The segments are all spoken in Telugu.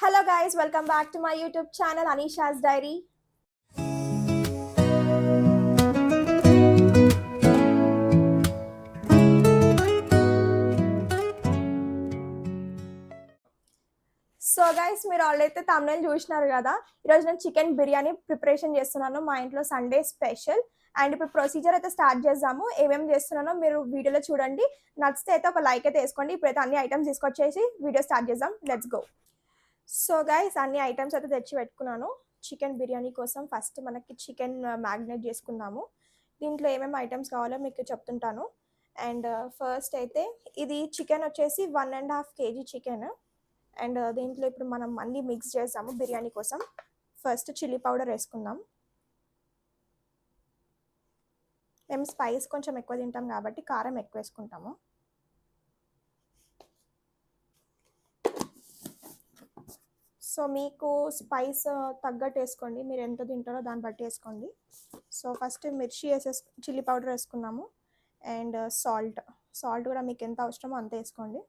Hello guys, welcome back to my YouTube channel Anisha's Diary. So guys మీరు ఆల్రెడీ తమ్నైల్ చూసినారు కదా. ఈరోజు నేను చికెన్ బిర్యానీ ప్రిపరేషన్ చేస్తున్నాను మా ఇంట్లో సండే స్పెషల్. అండ్ ఇప్పుడు ప్రొసీజర్ అయితే స్టార్ట్ చేద్దాము. ఏమేమి చేస్తున్నానో మీరు వీడియోలో చూడండి. నచ్చితే అయితే ఒక లైక్ అయితే వేసుకోండి. ఇప్పుడైతే అన్ని ఐటమ్స్ తీసుకొచ్చేసి వీడియో స్టార్ట్ చేద్దాం. Let's go. సో గైస్ అన్ని ఐటమ్స్ అయితే తెచ్చి పెట్టుకున్నాను చికెన్ బిర్యానీ కోసం. ఫస్ట్ మనకి చికెన్ మ్యాగ్నేట్ చేసుకుందాము. దీంట్లో ఏమేమి ఐటమ్స్ కావాలో మీకు చెప్తుంటాను. అండ్ ఫస్ట్ అయితే ఇది చికెన్ వచ్చేసి 1.5 kg చికెన్. అండ్ దీంట్లో ఇప్పుడు మనం అన్నీ మిక్స్ చేసాము బిర్యానీ కోసం. ఫస్ట్ చిల్లీ పౌడర్ వేసుకుందాం. మేము స్పైస్ కొంచెం ఎక్కువ తింటాం కాబట్టి కారం ఎక్కువ వేసుకుంటాము. సో మీకు స్పైస్ తగ్గట్టు వేసుకోండి, మీరు ఎంత తింటారో దాన్ని బట్టి వేసుకోండి. సో ఫస్ట్ మిర్చి చిల్లీ పౌడర్ వేసుకున్నాము. అండ్ సాల్ట్ కూడా మీకు ఎంత అవసరమో అంత వేసుకోండి.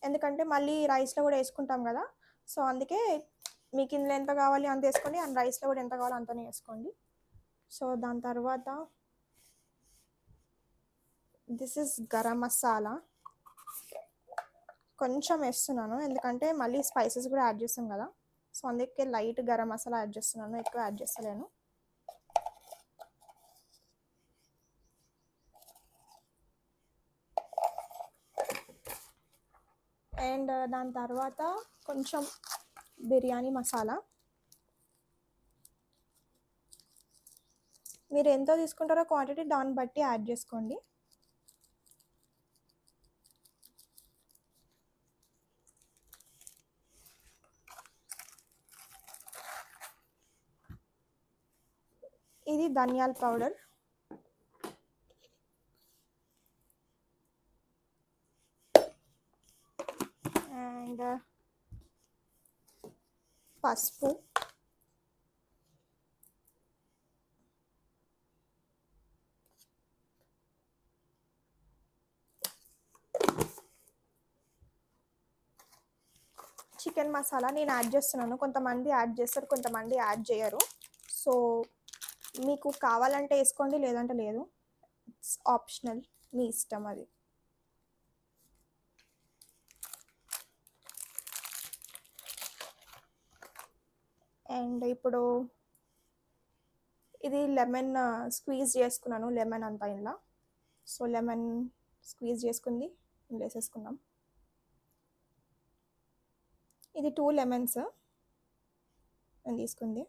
ఎందుకంటే మళ్ళీ రైస్లో కూడా వేసుకుంటాం కదా, సో అందుకే మీకు ఇందులో ఎంత కావాలి అంత వేసుకోండి, అండ్ రైస్లో కూడా ఎంత కావాలో అంతనే వేసుకోండి. సో దాని తర్వాత దిస్ ఇస్ గరం మసాలా కొంచెం వేస్తున్నాను, ఎందుకంటే మళ్ళీ స్పైసెస్ కూడా యాడ్ చేస్తాం కదా, సో అందుకే లైట్ గరం మసాలా యాడ్ చేస్తున్నాను, ఎక్కువ యాడ్ చేస్తలేను. అండ్ దాని తర్వాత కొంచెం బిర్యానీ మసాలా. మీరు ఎంతో తీసుకుంటారో క్వాంటిటీ దాన్ని బట్టి యాడ్ చేసుకోండి. ఇది ధనియాల పౌడర్. అండ్ పసుపు. చికెన్ మసాలా నేను యాడ్ చేస్తున్నాను. కొంతమంది యాడ్ చేస్తారు, కొంతమంది యాడ్ చేయరు. సో మీకు కావాలంటే వేసుకోండి, లేదంటే లేదు. ఇట్స్ ఆప్షనల్, మీ ఇష్టం అది. అండ్ ఇప్పుడు ఇది లెమన్ స్క్వీజ్ చేసుకున్నాను, లెమన్ అంతా ఇలా. సో లెమన్ స్క్వీజ్ చేసుకుంది వేసేసుకున్నాం. ఇది 2 లెమన్స్ నేను తీసుకుంది.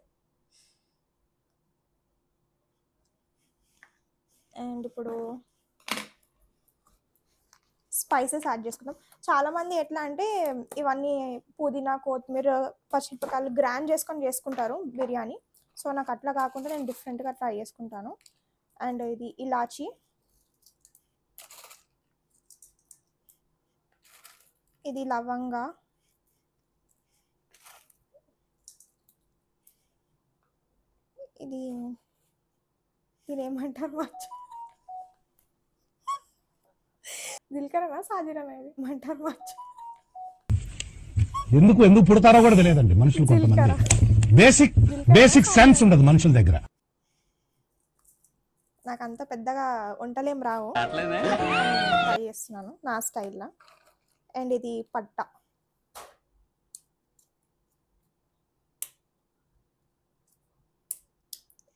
అండ్ ఇప్పుడు స్పైసెస్ యాడ్ చేసుకుందాం. చాలామంది ఎట్లా అంటే ఇవన్నీ పుదీనా, కొత్తిమీర, పచ్చిమిరపకాయలు గ్రైండ్ చేసుకుంటారు బిర్యానీ. సో నాకు అట్లా కాకుండా నేను డిఫరెంట్గా ట్రై చేసుకుంటాను. అండ్ ఇది ఇలాచీ, ఇది లవంగా, ఇది ఏమంటారు మర్చి జిలకరనా సాజీరనా ఇది ఏమంటారు మర్చి ఎందుకు పుడతారో కూడా తెలియదండి మనుషులు. కొంతమంది బేసిక్ సెన్స్ ఉండదు మనుషుల దగ్గర. నాకు అంత పెద్దగా వంటలేం రావు, ట్రై చేస్తున్నాను నా స్టైల్లో. అండ్ ఇది పట్ట.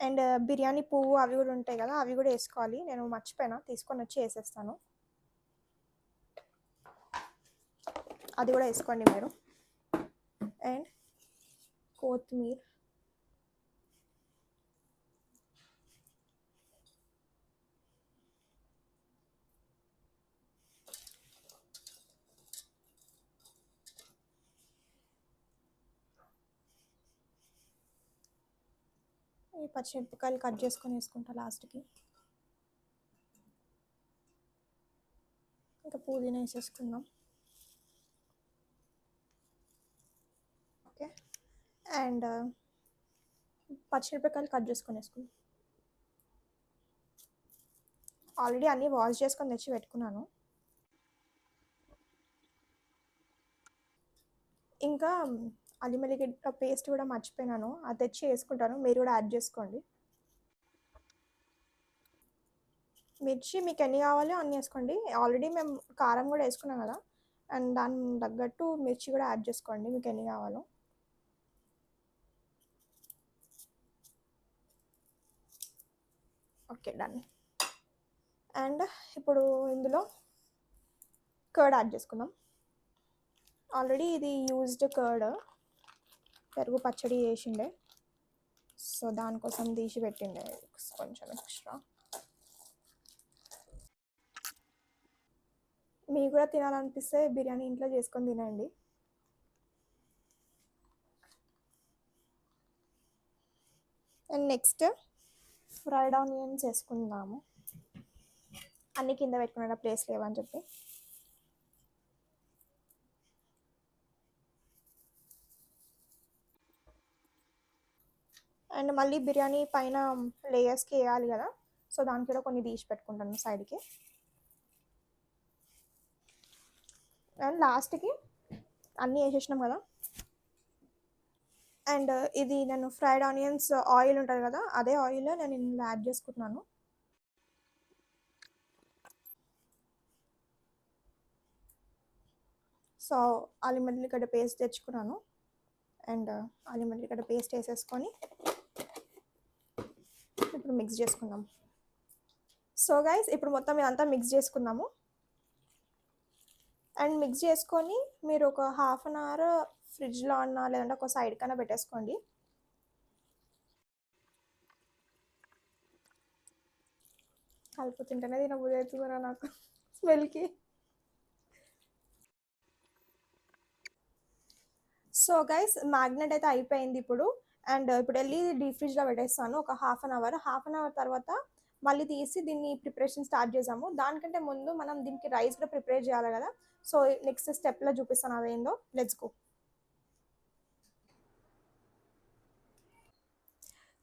అండ్ బిర్యానీ పువ్వు అవి కూడా ఉంటాయి కదా, అవి కూడా వేసుకోవాలి. నేను మర్చిపోయినా, తీసుకొని వచ్చి వేసేస్తాను. అది కూడా వేసుకోండి మీరు. అండ్ కొత్తిమీర. ఈ పచ్చిమిరపకాయలు కట్ చేసుకొని వేసుకుంటా లాస్ట్కి. ఇంకా పుదీనా వేసేసుకుందాం. ఓకే. అండ్ పచ్చిమిరపకాయలు కట్ చేసుకొని వేసుకుందాం. ఆల్రెడీ అన్నీ వాష్ చేసుకొని తెచ్చి పెట్టుకున్నాను. ఇంకా అల్లం వెల్లిగడ్డ పేస్ట్ కూడా మర్చిపోయినాను, అది తెచ్చి వేసుకుంటాను, మీరు కూడా యాడ్ చేసుకోండి. మిర్చి మీకు ఎన్ని కావాలో అన్ని వేసుకోండి. ఆల్రెడీ మేము కారం కూడా వేసుకున్నాం కదా, అండ్ దాని తగ్గట్టు మిర్చి కూడా యాడ్ చేసుకోండి మీకు ఎన్ని కావాలో. Okay, done. అండ్ ఇప్పుడు ఇందులో కర్డ్ యాడ్ చేసుకుందాం. ఆల్రెడీ ఇది యూజ్డ్ కర్డ్, పెరుగు పచ్చడి చేసిండే, సో దానికోసం తీసి పెట్టిండే కొంచెం ఎక్స్ట్రా. మీకు కూడా తినాలనిపిస్తే బిర్యానీ ఇంట్లో చేసుకొని తినండి. అండ్ నెక్స్ట్ ఫ్రైడ్ ఆనియన్స్ వేసుకుందాము. అన్ని కింద పెట్టుకునే ప్లేస్ లేవని చెప్పి. అండ్ మళ్ళీ బిర్యానీ పైన లేయర్స్కి వేయాలి కదా, సో దానికి కూడా కొన్ని తీసి పెట్టుకుంటాను సైడ్కి. అండ్ లాస్ట్కి అన్నీ వేసేసినాం కదా. అండ్ ఇది నేను ఫ్రైడ్ ఆనియన్స్ ఆయిల్ ఉంటుంది కదా, అదే ఆయిల్ నేను ఇందులో యాడ్ చేసుకుంటున్నాను. సో అల్లం వెల్లిగడ్డ పేస్ట్ తెచ్చుకున్నాను, అండ్ అల్లం వెల్లిగడ్డ పేస్ట్ వేసేసుకొని ఇప్పుడు మిక్స్ చేసుకుందాం. సో గైస్ ఇప్పుడు మొత్తం ఇదంతా మిక్స్ చేసుకుందాము. అండ్ మిక్స్ చేసుకొని మీరు ఒక హాఫ్ అన్ అవర్ ఫ్రిడ్జ్లో అన్నా లేదంటే ఒక సైడ్ కన్నా పెట్టేసుకోండి. కలుపుతుంటేనే తినబుద్ధి అవుతుందిరా నాకు స్మెల్కి. సో గైస్ మ్యాగ్నెట్ అయితే అయిపోయింది ఇప్పుడు. అండ్ ఇప్పుడు వెళ్ళి డీప్ ఫ్రిడ్జ్లో పెట్టేస్తాను ఒక హాఫ్ అన్ అవర్ తర్వాత మళ్ళీ తీసి దీన్ని ప్రిపరేషన్ స్టార్ట్ చేసాము. దానికంటే ముందు మనం దీనికి రైస్ కూడా ప్రిపేర్ చేయాలి కదా, సో నెక్స్ట్ స్టెప్లో చూపిస్తాను అదేందో. Let's go.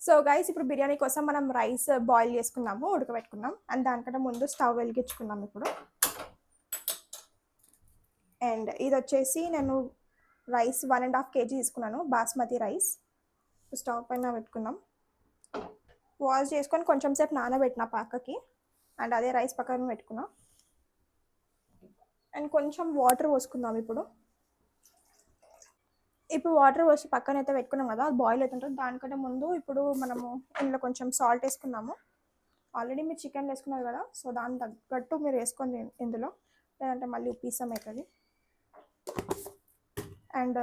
సో గైస్ ఇప్పుడు బిర్యానీ కోసం మనం రైస్ బాయిల్ చేసుకున్నాము, ఉడకబెట్టుకున్నాం. అండ్ దానికంటే ముందు స్టవ్ వెలిగించుకున్నాం ఇప్పుడు. అండ్ ఇది వచ్చేసి నేను రైస్ 1.5 kg తీసుకున్నాను, బాస్మతి రైస్. స్టవ్ పైన పెట్టుకుందాం. వాష్ చేసుకొని కొంచెం సేపు నానబెట్టిన పక్కకి, అండ్ అదే రైస్ పక్కన పెట్టుకున్నా. అండ్ కొంచెం వాటర్ పోసుకుందాం ఇప్పుడు. వాటర్ పోసి పక్కన అయితే పెట్టుకున్నాం కదా, అది బాయిల్ అవుతుంటుంది. దానికంటే ముందు ఇప్పుడు మనము ఇందులో కొంచెం సాల్ట్ వేసుకుందాము. ఆల్రెడీ మీరు చికెన్ వేసుకున్నారు కదా, సో దాని తగ్గట్టు మీరు వేసుకొని ఇందులో, లేదంటే మళ్ళీ ఉప్పిసం అవుతుంది. అండ్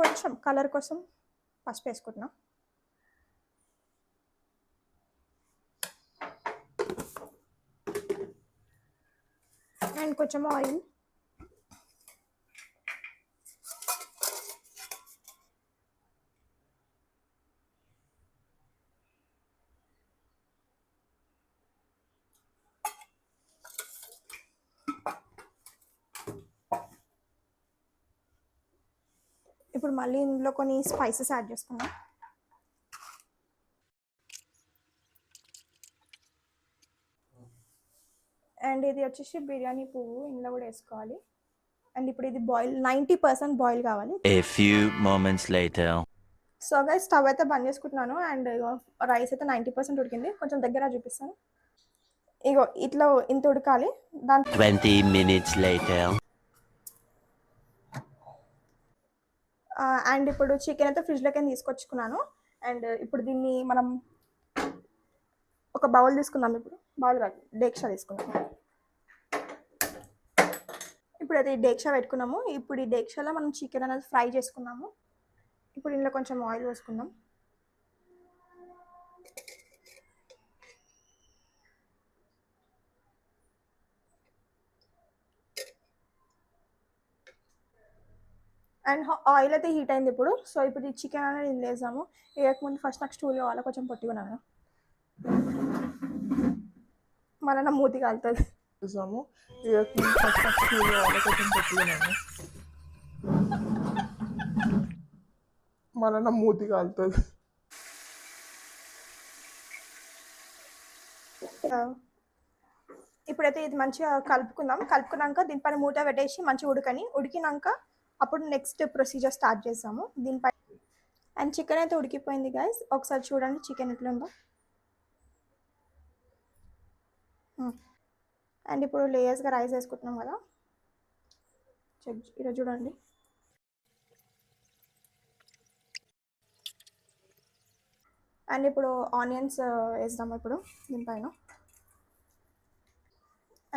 కొంచెం కలర్ కోసం పసుపు వేసుకుంటున్నా. అండ్ కొంచెం ఆయిల్. ఇప్పుడు మళ్ళీ ఇందులో కొన్ని స్పైసెస్ యాడ్ చేసుకున్నాం. అండ్ ఇది వచ్చేసి బిర్యానీ పువ్వు, ఇందులో కూడా వేసుకోవాలి. అండ్ ఇప్పుడు ఇది బాయిల్ 90% బాయిల్ కావాలి. A few moments later. So guys stove అయితే బంద్ చేసుకుంటున్నాను. అండ్ రైస్ అయితే 90% ఉడికింది. కొంచెం దగ్గర చూపిస్తాను. ఇగో ఇట్లా ఇంత ఉడకాలి. దాని 20 minutes later. అండ్ ఇప్పుడు చికెన్ అయితే ఫ్రిడ్జ్లోకి తీసుకొచ్చుకున్నాను. అండ్ ఇప్పుడు దీన్ని మనం ఒక బౌల్ తీసుకుందాం. ఇప్పుడు బౌల్ కాదు, డేక్షా తీసుకుందాం. ఇప్పుడు అయితే ఈ డేక్షా పెట్టుకున్నాము. ఇప్పుడు ఈ డేక్షాలో మనం చికెన్ అనేది ఫ్రై చేసుకున్నాము. ఇప్పుడు ఇందులో కొంచెం ఆయిల్ వేసుకుందాం. అండ్ ఆయిల్ అయితే హీట్ అయింది ఇప్పుడు. సో ఇప్పుడు ఈ చికెన్ అనేది ఇందులో వేసాము. వేయకముందు ఫస్ట్ నాకు స్టూల్ కావాలి, కొంచెం పొట్టిగున్నాను, మళ్ళీ నా మూతి కాలుతుంది. వేసాము. వేయకముందు ఫస్ట్ స్టూల్ కావాలి, కొంచెం పొట్టిగున్నాను, మళ్ళీ నా మూతి కాలుతుంది. ఇప్పుడైతే ఇది మంచిగా కలుపుకుందాం. కలుపుకున్నాక దీనిపైన మూత పెట్టేసి మంచిగా ఉడికినాక అప్పుడు నెక్స్ట్ ప్రొసీజర్ స్టార్ట్ చేసాము దీనిపై. అండ్ చికెన్ అయితే ఉడికిపోయింది గైస్, ఒకసారి చూడండి చికెన్ ఎట్లుందో. అండ్ ఇప్పుడు లేయర్స్గా రైస్ వేసుకుంటున్నాం కదా, ఇలా చూడండి. అండ్ ఇప్పుడు ఆనియన్స్ వేద్దాము ఇప్పుడు దీనిపైన.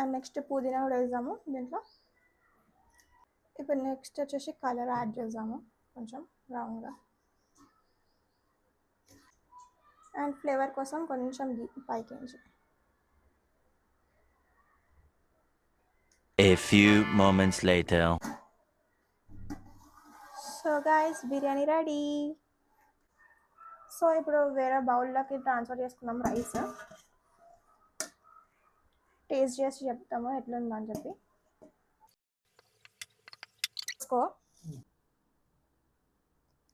అండ్ నెక్స్ట్ పుదీనా కూడా వేద్దాము దీంట్లో. ఇప్పుడు నెక్స్ట్ వచ్చేసి కలర్ యాడ్ చేద్దాము కొంచెం బ్రౌన్గా. అండ్ ఫ్లేవర్ కోసం కొంచెం పైకించి. A few moments later. So guys biryani ready. So ఇప్పుడు వేరే బౌల్లోకి ట్రాన్స్ఫర్ చేసుకున్నాం రైస్. టేస్ట్ చేసి చెప్తాము ఎట్లుందని చెప్పి.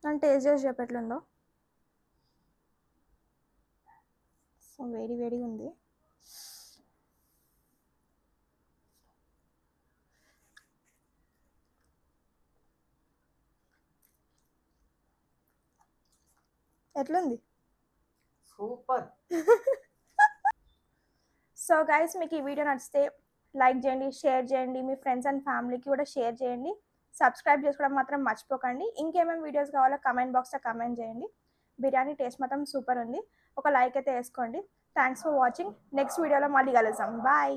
నన్ను టేస్ట్ చేసి చెప్పు ఎట్లుందో. సో వేడి వేడిగా ఉంది. ఎట్లుంది? సూపర్. సో గైస్ మీకు ఈ వీడియో నచ్చితే లైక్ చేయండి, షేర్ చేయండి, మీ ఫ్రెండ్స్ అండ్ ఫ్యామిలీకి కూడా షేర్ చేయండి. సబ్స్క్రైబ్ చేసుకోవడం మాత్రం మర్చిపోకండి. ఇంకేమేమి వీడియోస్ కావాలో కమెంట్ బాక్స్లో కమెంట్ చేయండి. బిర్యానీ టేస్ట్ మాత్రం సూపర్ ఉంది. ఒక లైక్ అయితే వేసుకోండి. Thanks for watching. నెక్స్ట్ వీడియోలో మళ్ళీ కలుద్దాం. బాయ్.